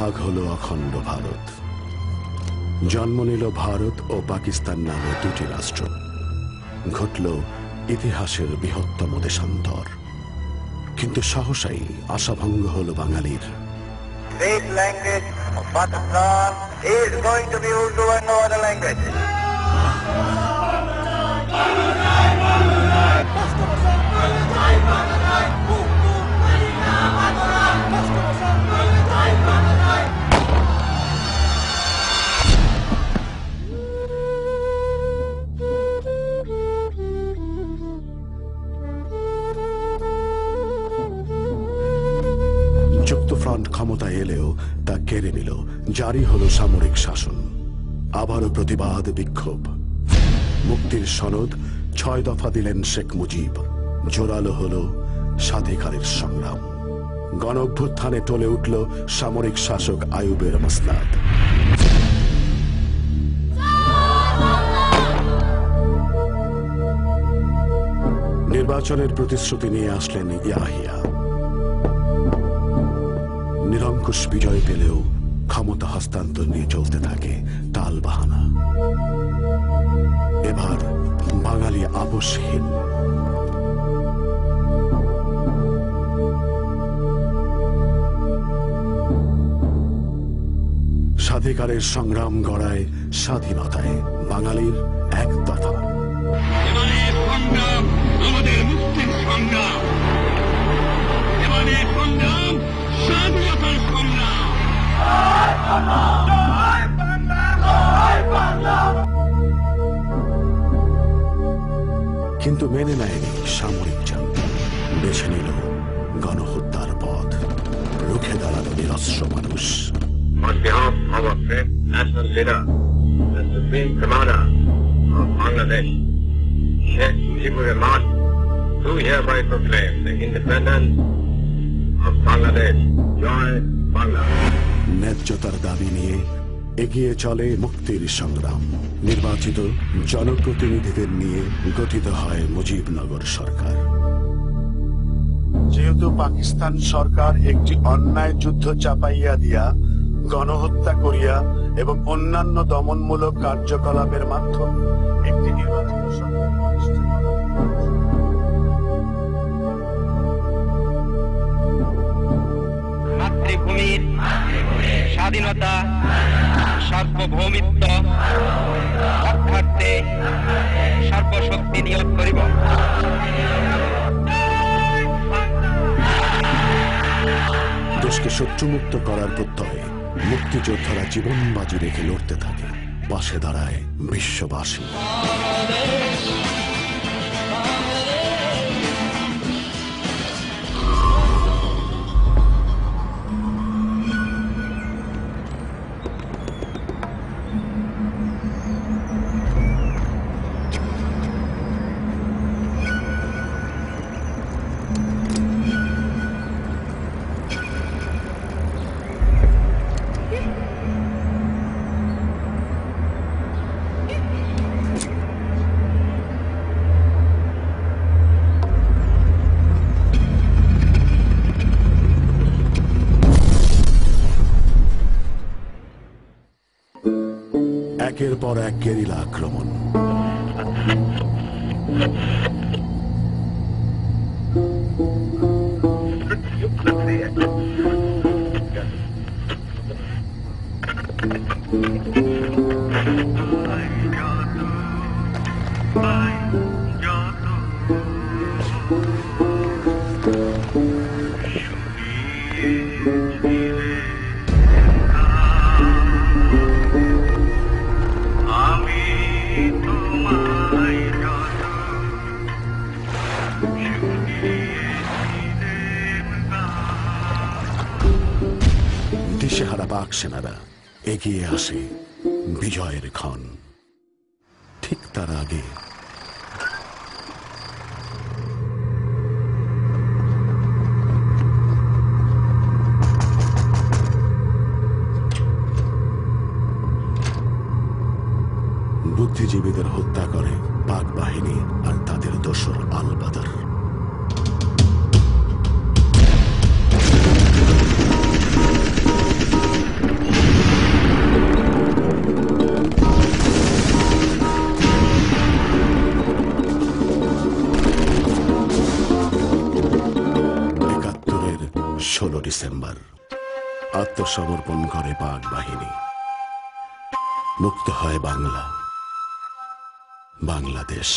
ভাগ হলো অখণ্ড ভারত। জন্ম নিল ভারত ও পাকিস্তান নামে দুটি রাষ্ট্র। ঘটল ইতিহাসের বৃহত্তম দেশান্তর। কিন্তু সহসাই আশাভঙ্গ হল বাঙালির। State language of Pakistan is going to be Urdu and no other language. যুক্তফ্রন্ট ক্ষমতায় এলেও তা কেড়ে নিল, জারি হলো সামরিক শাসন। আবারও প্রতিবাদ বিক্ষোভ। মুক্তির সনদ 6 দফা দিলেন শেখ মুজিব। জোরালো হলো স্বাধিকারের সংগ্রাম। গণ অভ্যুত্থানে টলে উঠল সামরিক শাসক আইয়ুবের মসনাদ। নির্বাচনের প্রতিশ্রুতি নিয়ে আসলেন ইয়াহিয়া। নিরঙ্কুশ বিজয় পেলেও ক্ষমতা হস্তান্তর নিয়ে চলতে থাকে টালবাহানা। এবার বাঙালি আপোষহীন। স্বাধিকারের সংগ্রাম গড়ায় স্বাধীনতায় বাঙালির এক দফা। আমাদের মুক্তির সংগ্রাম, এবারের সংগ্রাম স্বাধীনতার সংগ্রাম। কিন্তু মেনে নেয়নি সামরিক জান্তা। বেছে নিল গণহত্যার পথ। রুখে দাঁড়ালো নিরস্ত্র মানুষ। On behalf of our great national leader and supreme commander of Bangladesh, Sheikh Mujibur Rahman, do hereby proclaim the independence of Bangladesh. Joy Bangla. ন্যায্যতার দাবি নিয়ে এগিয়ে চলে মুক্তির সংগ্রাম। নির্বাচিত জনপ্রতিনিধিদের নিয়ে গঠিত হয় মুজিবনগর সরকার। যেহেতু পাকিস্তান সরকার একটি অন্যায় যুদ্ধ চাপাইয়া দিয়া, গণহত্যা করিয়া এবং অন্যান্য দমনমূলক কার্যকলাপের মাধ্যমে একটি নির্বাচিত সরকার প্রতিষ্ঠা করা, মাতৃভূমির স্বাধীনতা সার্বভৌমিত্ব রক্ষার্থে সর্বশক্তি নিয়োগ করিব। দেশকে শত্রুমুক্ত করার প্রত্যয়ে মুক্তিযোদ্ধারা জীবন বাজি রেখে লড়তে থাকে। পাশে দাঁড়ায় বিশ্ববাসী। একের পর এক গেরিলা আক্রমণ। দিশেহারা পাক সেনারা এগিয়ে আসে বিজয়ের ক্ষণ। ঠিক তার আগে বুদ্ধিজীবীদের হত্যা করে পাক বাহিনী আর তাদের দোসর আল বাদর। 16 ডিসেম্বর আত্মসমর্পণ করে পাক বাহিনী। মুক্ত হয় বাংলা, বাংলাদেশ।